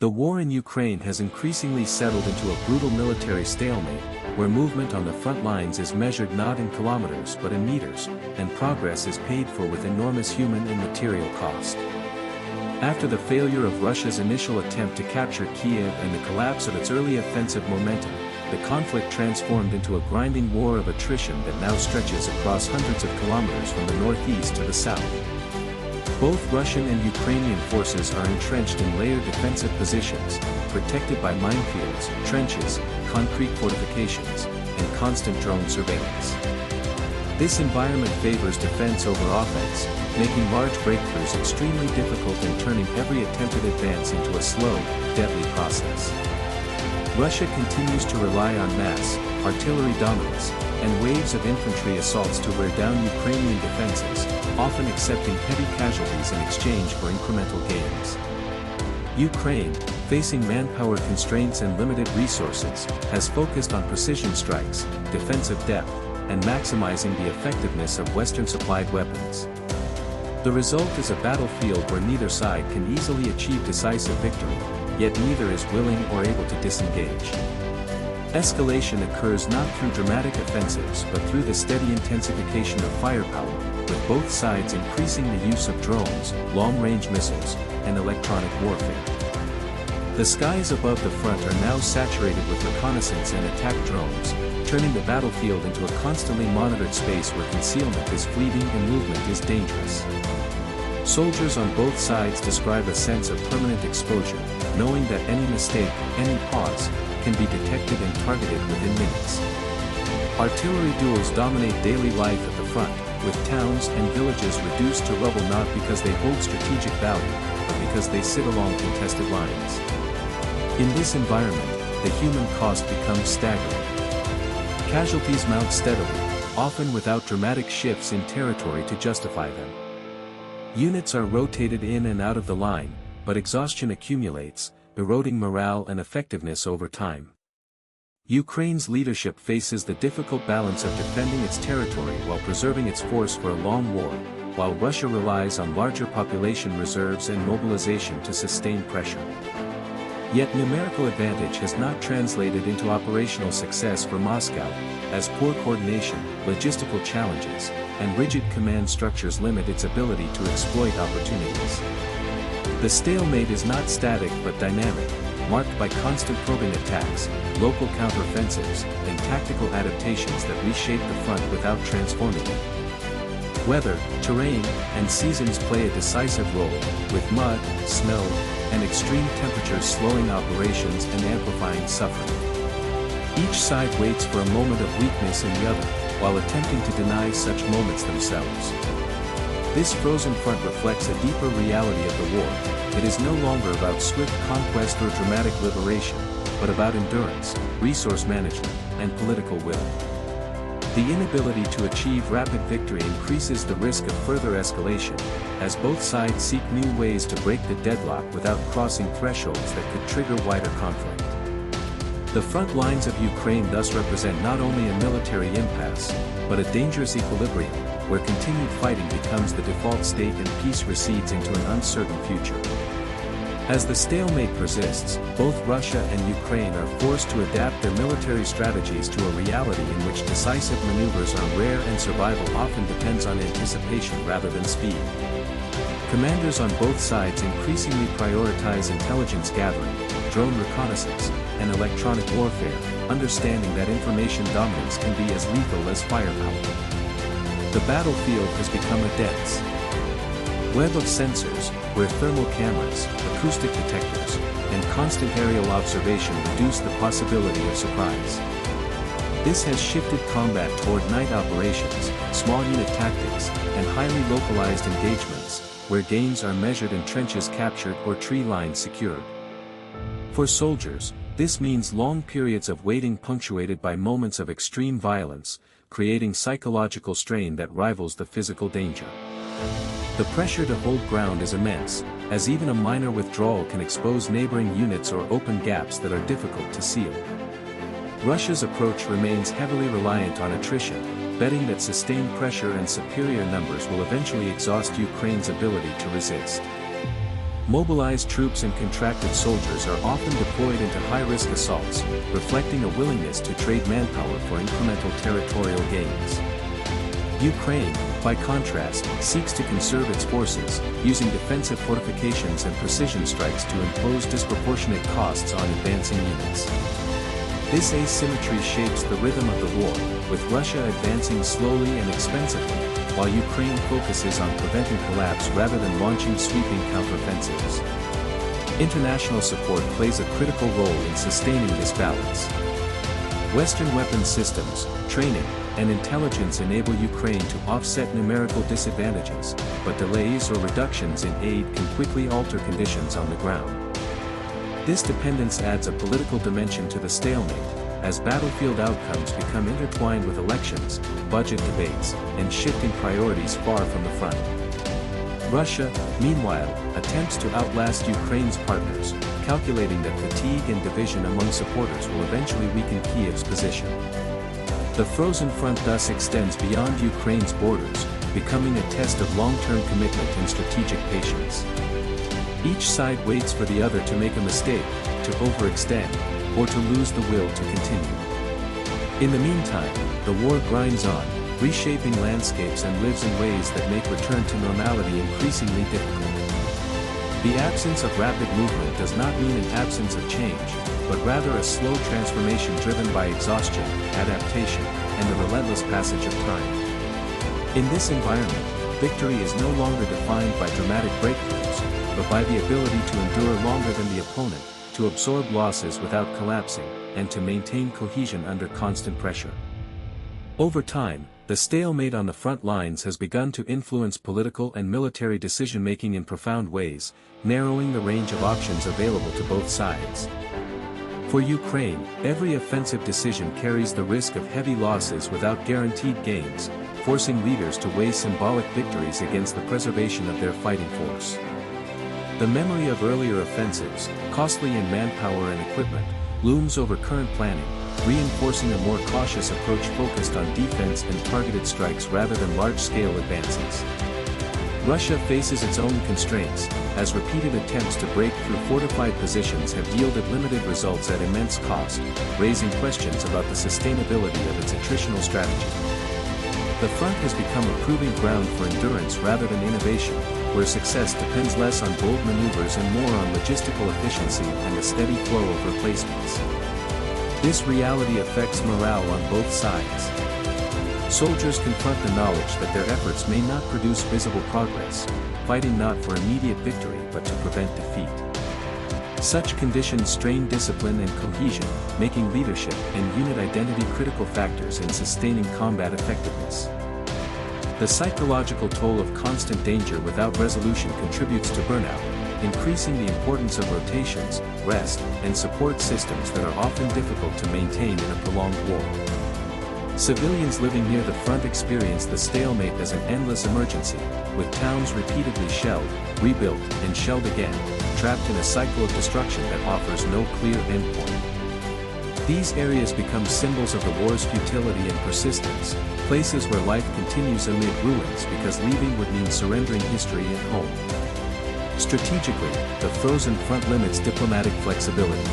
The war in Ukraine has increasingly settled into a brutal military stalemate, where movement on the front lines is measured not in kilometers but in meters, and progress is paid for with enormous human and material cost. After the failure of Russia's initial attempt to capture Kiev and the collapse of its early offensive momentum, the conflict transformed into a grinding war of attrition that now stretches across hundreds of kilometers from the northeast to the south. Both Russian and Ukrainian forces are entrenched in layered defensive positions, protected by minefields, trenches, concrete fortifications, and constant drone surveillance. This environment favors defense over offense, making large breakthroughs extremely difficult and turning every attempted advance into a slow, deadly process. Russia continues to rely on mass, artillery dominance, and waves of infantry assaults to wear down Ukrainian defenses, often accepting heavy casualties in exchange for incremental gains. Ukraine, facing manpower constraints and limited resources, has focused on precision strikes, defensive depth, and maximizing the effectiveness of Western-supplied weapons. The result is a battlefield where neither side can easily achieve decisive victory, yet neither is willing or able to disengage. Escalation occurs not through dramatic offensives but through the steady intensification of firepower, with both sides increasing the use of drones, long-range missiles, and electronic warfare. The skies above the front are now saturated with reconnaissance and attack drones, turning the battlefield into a constantly monitored space where concealment is fleeting and movement is dangerous. Soldiers on both sides describe a sense of permanent exposure, knowing that any mistake, any pause, can be detected and targeted within minutes. Artillery duels dominate daily life at the front, with towns and villages reduced to rubble not because they hold strategic value, but because they sit along contested lines. In this environment, the human cost becomes staggering. Casualties mount steadily, often without dramatic shifts in territory to justify them. Units are rotated in and out of the line, but exhaustion accumulates, eroding morale and effectiveness over time. Ukraine's leadership faces the difficult balance of defending its territory while preserving its force for a long war, while Russia relies on larger population reserves and mobilization to sustain pressure. Yet numerical advantage has not translated into operational success for Moscow, as poor coordination, logistical challenges, and rigid command structures limit its ability to exploit opportunities. The stalemate is not static but dynamic, marked by constant probing attacks, local counteroffensives, and tactical adaptations that reshape the front without transforming it. Weather, terrain, and seasons play a decisive role, with mud, snow, and extreme temperatures slowing operations and amplifying suffering. Each side waits for a moment of weakness in the other, while attempting to deny such moments themselves. This frozen front reflects a deeper reality of the war. It is no longer about swift conquest or dramatic liberation, but about endurance, resource management, and political will. The inability to achieve rapid victory increases the risk of further escalation, as both sides seek new ways to break the deadlock without crossing thresholds that could trigger wider conflict. The front lines of Ukraine thus represent not only a military impasse, but a dangerous equilibrium, where continued fighting becomes the default state and peace recedes into an uncertain future. As the stalemate persists, both Russia and Ukraine are forced to adapt their military strategies to a reality in which decisive maneuvers are rare and survival often depends on anticipation rather than speed. Commanders on both sides increasingly prioritize intelligence gathering, drone reconnaissance, and electronic warfare, understanding that information dominance can be as lethal as firepower. The battlefield has become a dense web of sensors, where thermal cameras, acoustic detectors, and constant aerial observation reduce the possibility of surprise. This has shifted combat toward night operations, small unit tactics, and highly localized engagements, where gains are measured in trenches captured or tree lines secured. For soldiers, this means long periods of waiting punctuated by moments of extreme violence, creating psychological strain that rivals the physical danger. The pressure to hold ground is immense, as even a minor withdrawal can expose neighboring units or open gaps that are difficult to seal. Russia's approach remains heavily reliant on attrition, betting that sustained pressure and superior numbers will eventually exhaust Ukraine's ability to resist. Mobilized troops and contracted soldiers are often deployed into high-risk assaults, reflecting a willingness to trade manpower for incremental territorial gains. Ukraine, by contrast, seeks to conserve its forces, using defensive fortifications and precision strikes to impose disproportionate costs on advancing units. This asymmetry shapes the rhythm of the war, with Russia advancing slowly and expensively, while Ukraine focuses on preventing collapse rather than launching sweeping counteroffensives. International support plays a critical role in sustaining this balance. Western weapons systems, training, and intelligence enable Ukraine to offset numerical disadvantages, but delays or reductions in aid can quickly alter conditions on the ground. This dependence adds a political dimension to the stalemate, as battlefield outcomes become intertwined with elections, budget debates, and shifting priorities far from the front. Russia, meanwhile, attempts to outlast Ukraine's partners, calculating that fatigue and division among supporters will eventually weaken Kiev's position. The frozen front thus extends beyond Ukraine's borders, becoming a test of long-term commitment and strategic patience. Each side waits for the other to make a mistake, to overextend, or to lose the will to continue. In the meantime, the war grinds on, reshaping landscapes and lives in ways that make return to normality increasingly difficult. The absence of rapid movement does not mean an absence of change, but rather a slow transformation driven by exhaustion, adaptation, and the relentless passage of time. In this environment, victory is no longer defined by dramatic breakthroughs, but by the ability to endure longer than the opponent, to absorb losses without collapsing, and to maintain cohesion under constant pressure. Over time, the stalemate on the front lines has begun to influence political and military decision-making in profound ways, narrowing the range of options available to both sides. For Ukraine, every offensive decision carries the risk of heavy losses without guaranteed gains, forcing leaders to weigh symbolic victories against the preservation of their fighting force. The memory of earlier offensives, costly in manpower and equipment, looms over current planning, reinforcing a more cautious approach focused on defense and targeted strikes rather than large-scale advances. Russia faces its own constraints, as repeated attempts to break through fortified positions have yielded limited results at immense cost, raising questions about the sustainability of its attritional strategy. The front has become a proving ground for endurance rather than innovation, where success depends less on bold maneuvers and more on logistical efficiency and the steady flow of replacements. This reality affects morale on both sides. Soldiers confront the knowledge that their efforts may not produce visible progress, fighting not for immediate victory but to prevent defeat. Such conditions strain discipline and cohesion, making leadership and unit identity critical factors in sustaining combat effectiveness. The psychological toll of constant danger without resolution contributes to burnout, increasing the importance of rotations, rest, and support systems that are often difficult to maintain in a prolonged war. Civilians living near the front experience the stalemate as an endless emergency, with towns repeatedly shelled, rebuilt, and shelled again, trapped in a cycle of destruction that offers no clear endpoint. These areas become symbols of the war's futility and persistence, places where life continues amid ruins because leaving would mean surrendering history and home. Strategically, the frozen front limits diplomatic flexibility.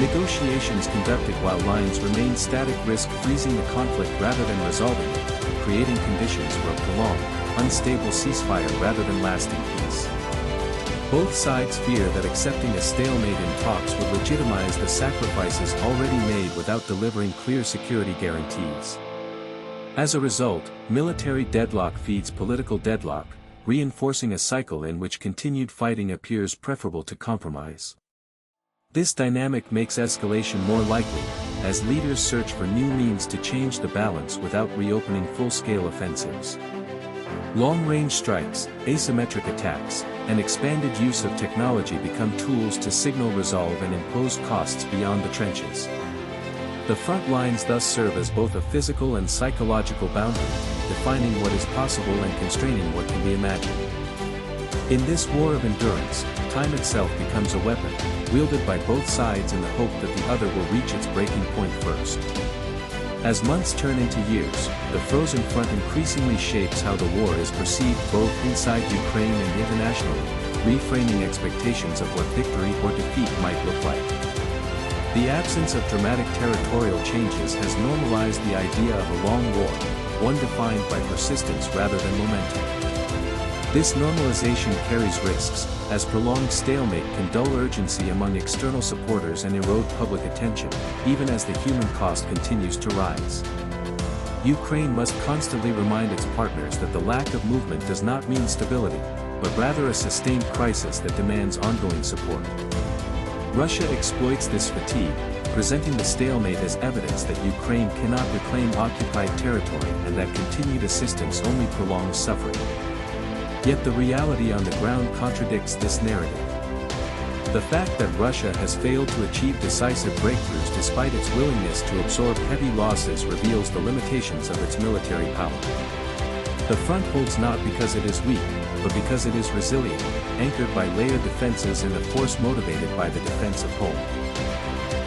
Negotiations conducted while lines remain static risk freezing the conflict rather than resolving it, creating conditions for a prolonged, unstable ceasefire rather than lasting peace. Both sides fear that accepting a stalemate in talks would legitimize the sacrifices already made without delivering clear security guarantees. As a result, military deadlock feeds political deadlock, reinforcing a cycle in which continued fighting appears preferable to compromise. This dynamic makes escalation more likely, as leaders search for new means to change the balance without reopening full-scale offensives. Long-range strikes, asymmetric attacks, and expanded use of technology become tools to signal resolve and impose costs beyond the trenches. The front lines thus serve as both a physical and psychological boundary, defining what is possible and constraining what can be imagined. In this war of endurance, time itself becomes a weapon, wielded by both sides in the hope that the other will reach its breaking point first. As months turn into years, the frozen front increasingly shapes how the war is perceived both inside Ukraine and internationally, reframing expectations of what victory or defeat might look like. The absence of dramatic territorial changes has normalized the idea of a long war, one defined by persistence rather than momentum. This normalization carries risks, as prolonged stalemate can dull urgency among external supporters and erode public attention, even as the human cost continues to rise. Ukraine must constantly remind its partners that the lack of movement does not mean stability, but rather a sustained crisis that demands ongoing support. Russia exploits this fatigue, presenting the stalemate as evidence that Ukraine cannot reclaim occupied territory and that continued assistance only prolongs suffering. Yet the reality on the ground contradicts this narrative. The fact that Russia has failed to achieve decisive breakthroughs despite its willingness to absorb heavy losses reveals the limitations of its military power. The front holds not because it is weak, but because it is resilient, anchored by layered defenses and a force motivated by the defense of home.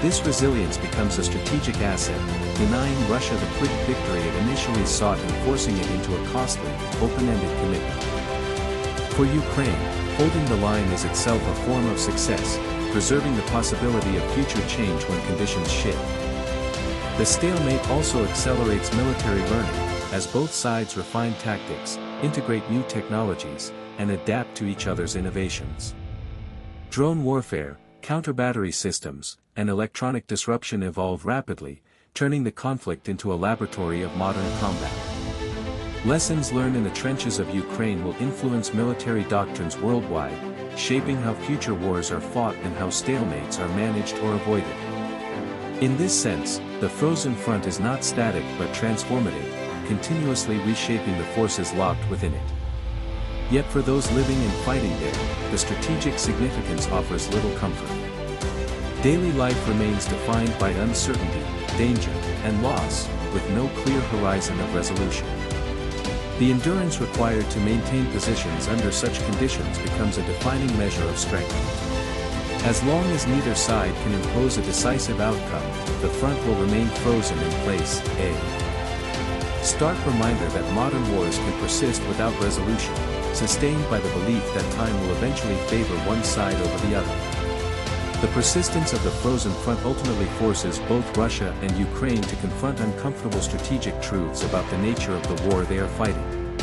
This resilience becomes a strategic asset, denying Russia the quick victory it initially sought and forcing it into a costly, open-ended commitment. For Ukraine, holding the line is itself a form of success, preserving the possibility of future change when conditions shift. The stalemate also accelerates military learning, as both sides refine tactics, integrate new technologies, and adapt to each other's innovations. Drone warfare, counter-battery systems, and electronic disruption evolve rapidly, turning the conflict into a laboratory of modern combat. Lessons learned in the trenches of Ukraine will influence military doctrines worldwide, shaping how future wars are fought and how stalemates are managed or avoided. In this sense, the frozen front is not static but transformative, continuously reshaping the forces locked within it. Yet for those living and fighting there, the strategic significance offers little comfort. Daily life remains defined by uncertainty, danger, and loss, with no clear horizon of resolution. The endurance required to maintain positions under such conditions becomes a defining measure of strength. As long as neither side can impose a decisive outcome, the front will remain frozen in place. A stark reminder that modern wars can persist without resolution, sustained by the belief that time will eventually favor one side over the other. The persistence of the frozen front ultimately forces both Russia and Ukraine to confront uncomfortable strategic truths about the nature of the war they are fighting.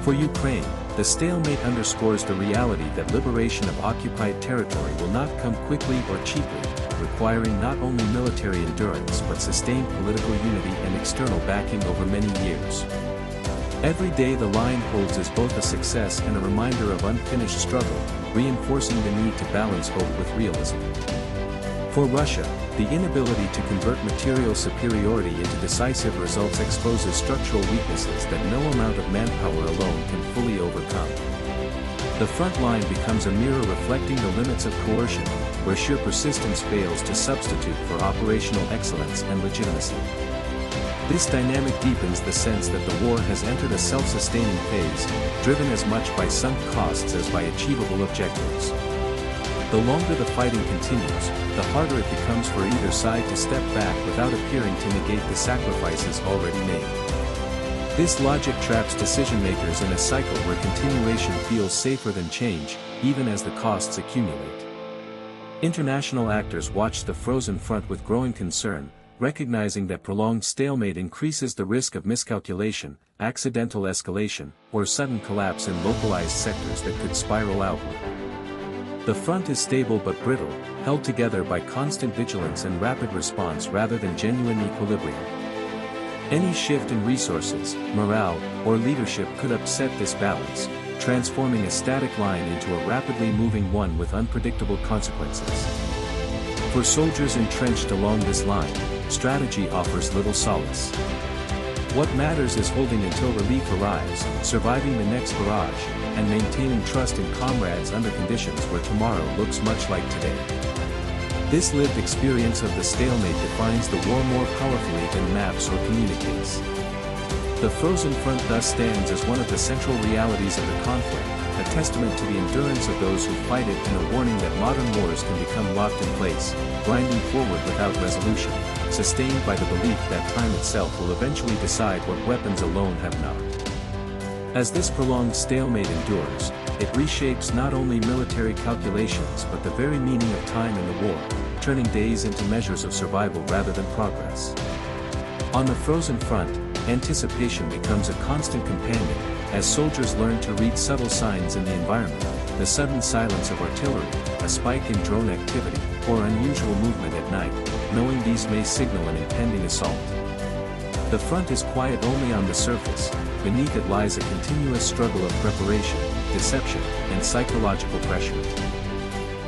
For Ukraine, the stalemate underscores the reality that liberation of occupied territory will not come quickly or cheaply, requiring not only military endurance but sustained political unity and external backing over many years. Every day the line holds is both a success and a reminder of unfinished struggle, reinforcing the need to balance hope with realism. For Russia, the inability to convert material superiority into decisive results exposes structural weaknesses that no amount of manpower alone can fully overcome. The front line becomes a mirror reflecting the limits of coercion, where sheer persistence fails to substitute for operational excellence and legitimacy. This dynamic deepens the sense that the war has entered a self-sustaining phase, driven as much by sunk costs as by achievable objectives. The longer the fighting continues, the harder it becomes for either side to step back without appearing to negate the sacrifices already made. This logic traps decision-makers in a cycle where continuation feels safer than change, even as the costs accumulate. International actors watch the frozen front with growing concern, recognizing that prolonged stalemate increases the risk of miscalculation, accidental escalation, or sudden collapse in localized sectors that could spiral outward. The front is stable but brittle, held together by constant vigilance and rapid response rather than genuine equilibrium. Any shift in resources, morale, or leadership could upset this balance, transforming a static line into a rapidly moving one with unpredictable consequences. For soldiers entrenched along this line, strategy offers little solace. What matters is holding until relief arrives, surviving the next barrage, and maintaining trust in comrades under conditions where tomorrow looks much like today. This lived experience of the stalemate defines the war more powerfully than maps or communiques. The frozen front thus stands as one of the central realities of the conflict, a testament to the endurance of those who fight it and a warning that modern wars can become locked in place, grinding forward without resolution, sustained by the belief that time itself will eventually decide what weapons alone have not. As this prolonged stalemate endures, it reshapes not only military calculations but the very meaning of time in the war, turning days into measures of survival rather than progress. On the frozen front, anticipation becomes a constant companion, as soldiers learn to read subtle signs in the environment, the sudden silence of artillery, a spike in drone activity, or unusual movement at night, knowing these may signal an impending assault. The front is quiet only on the surface, beneath it lies a continuous struggle of preparation, deception, and psychological pressure.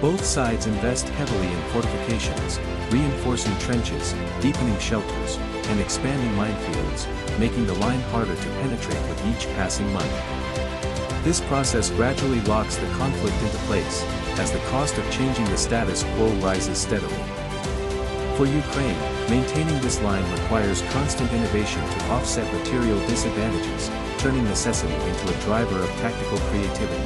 Both sides invest heavily in fortifications, reinforcing trenches, deepening shelters, and expanding minefields, making the line harder to penetrate with each passing month. This process gradually locks the conflict into place, as the cost of changing the status quo rises steadily. For Ukraine, maintaining this line requires constant innovation to offset material disadvantages, turning necessity into a driver of tactical creativity.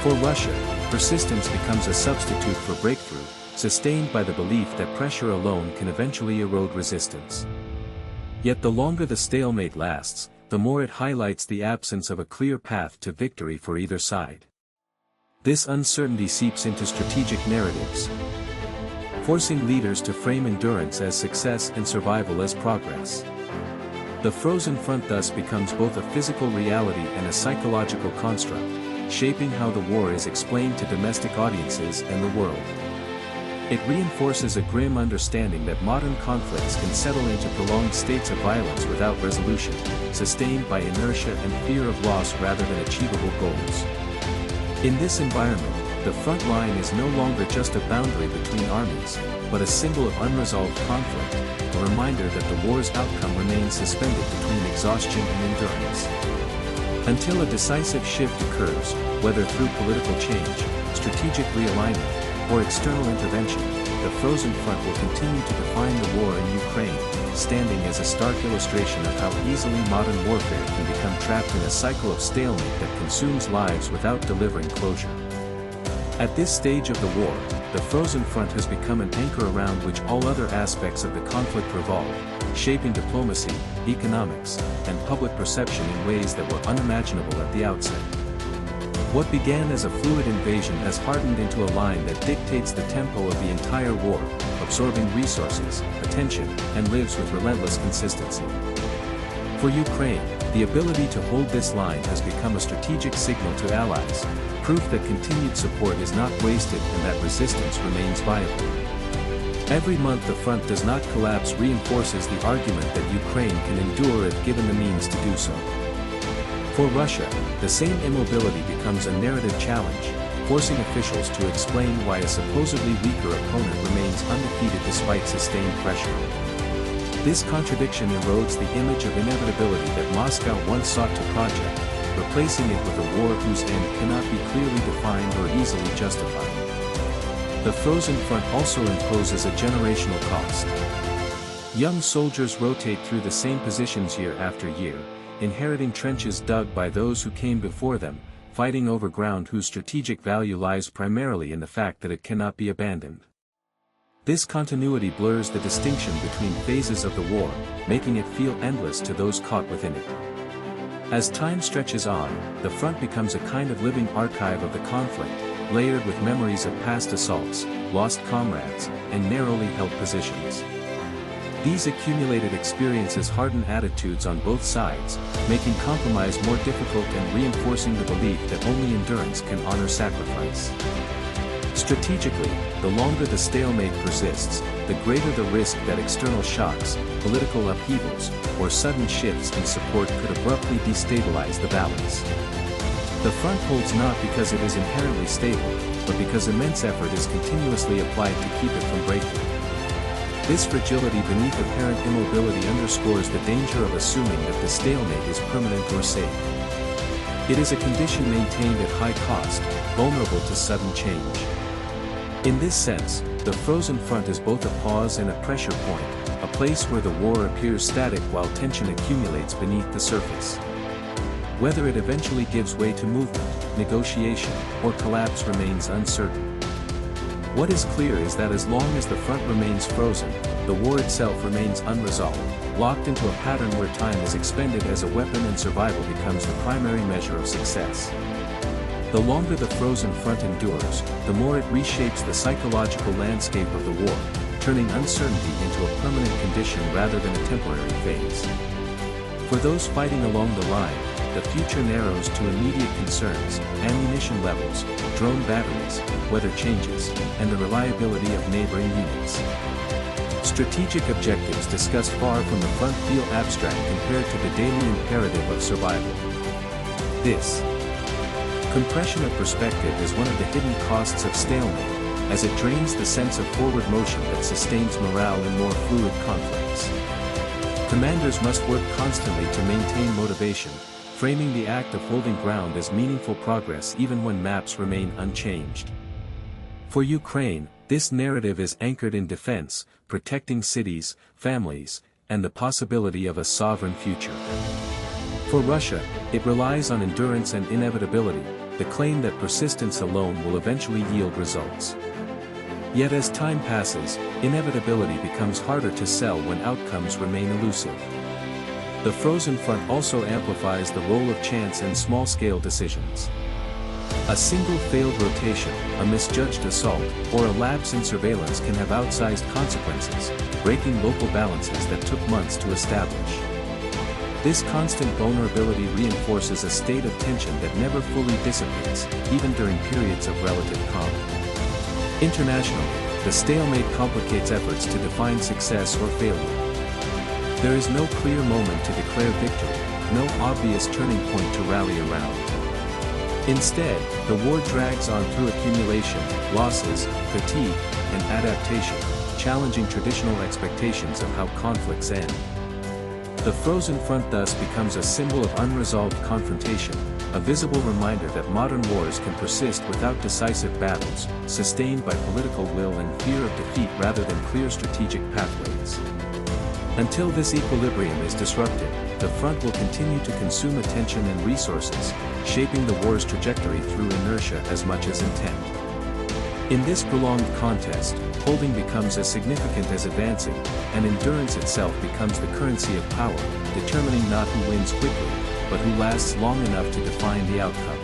For Russia, persistence becomes a substitute for breakthrough, sustained by the belief that pressure alone can eventually erode resistance. Yet the longer the stalemate lasts, the more it highlights the absence of a clear path to victory for either side. This uncertainty seeps into strategic narratives, forcing leaders to frame endurance as success and survival as progress. The frozen front thus becomes both a physical reality and a psychological construct, shaping how the war is explained to domestic audiences and the world. It reinforces a grim understanding that modern conflicts can settle into prolonged states of violence without resolution, sustained by inertia and fear of loss rather than achievable goals. In this environment, the front line is no longer just a boundary between armies, but a symbol of unresolved conflict, a reminder that the war's outcome remains suspended between exhaustion and endurance. Until a decisive shift occurs, whether through political change, strategic realignment, or external intervention, the frozen front will continue to define the war in Ukraine, standing as a stark illustration of how easily modern warfare can become trapped in a cycle of stalemate that consumes lives without delivering closure. At this stage of the war, the frozen front has become an anchor around which all other aspects of the conflict revolve, shaping diplomacy, economics, and public perception in ways that were unimaginable at the outset. What began as a fluid invasion has hardened into a line that dictates the tempo of the entire war, absorbing resources, attention, and lives with relentless consistency. For Ukraine, the ability to hold this line has become a strategic signal to allies, proof that continued support is not wasted and that resistance remains viable. Every month the front does not collapse reinforces the argument that Ukraine can endure if given the means to do so. For Russia, the same immobility becomes a narrative challenge, forcing officials to explain why a supposedly weaker opponent remains undefeated despite sustained pressure. This contradiction erodes the image of inevitability that Moscow once sought to project, replacing it with a war whose end cannot be clearly defined or easily justified. The frozen front also imposes a generational cost. Young soldiers rotate through the same positions year after year, inheriting trenches dug by those who came before them, fighting over ground whose strategic value lies primarily in the fact that it cannot be abandoned. This continuity blurs the distinction between phases of the war, making it feel endless to those caught within it. As time stretches on, the front becomes a kind of living archive of the conflict, layered with memories of past assaults, lost comrades, and narrowly held positions. These accumulated experiences harden attitudes on both sides, making compromise more difficult and reinforcing the belief that only endurance can honor sacrifice. Strategically, the longer the stalemate persists, the greater the risk that external shocks, political upheavals, or sudden shifts in support could abruptly destabilize the balance. The front holds not because it is inherently stable, but because immense effort is continuously applied to keep it from breaking. This fragility beneath apparent immobility underscores the danger of assuming that the stalemate is permanent or safe. It is a condition maintained at high cost, vulnerable to sudden change. In this sense, the frozen front is both a pause and a pressure point, a place where the war appears static while tension accumulates beneath the surface. Whether it eventually gives way to movement, negotiation, or collapse remains uncertain. What is clear is that as long as the front remains frozen, the war itself remains unresolved, locked into a pattern where time is expended as a weapon and survival becomes the primary measure of success. The longer the frozen front endures, the more it reshapes the psychological landscape of the war, turning uncertainty into a permanent condition rather than a temporary phase. For those fighting along the line, the future narrows to immediate concerns: ammunition levels, drone batteries, weather changes, and the reliability of neighboring units. Strategic objectives discussed far from the front feel abstract compared to the daily imperative of survival. This compression of perspective is one of the hidden costs of stalemate, as it drains the sense of forward motion that sustains morale in more fluid conflicts. Commanders must work constantly to maintain motivation, framing the act of holding ground as meaningful progress even when maps remain unchanged. For Ukraine, this narrative is anchored in defense, protecting cities, families, and the possibility of a sovereign future. For Russia, it relies on endurance and inevitability, the claim that persistence alone will eventually yield results. Yet as time passes, inevitability becomes harder to sell when outcomes remain elusive. The frozen front also amplifies the role of chance and small-scale decisions. A single failed rotation, a misjudged assault, or a lapse in surveillance can have outsized consequences, breaking local balances that took months to establish. This constant vulnerability reinforces a state of tension that never fully dissipates, even during periods of relative calm. Internationally, the stalemate complicates efforts to define success or failure. There is no clear moment to declare victory, no obvious turning point to rally around. Instead, the war drags on through accumulation, losses, fatigue, and adaptation, challenging traditional expectations of how conflicts end. The frozen front thus becomes a symbol of unresolved confrontation, a visible reminder that modern wars can persist without decisive battles, sustained by political will and fear of defeat rather than clear strategic pathways. Until this equilibrium is disrupted, the front will continue to consume attention and resources, shaping the war's trajectory through inertia as much as intent. In this prolonged contest, holding becomes as significant as advancing, and endurance itself becomes the currency of power, determining not who wins quickly, but who lasts long enough to define the outcome.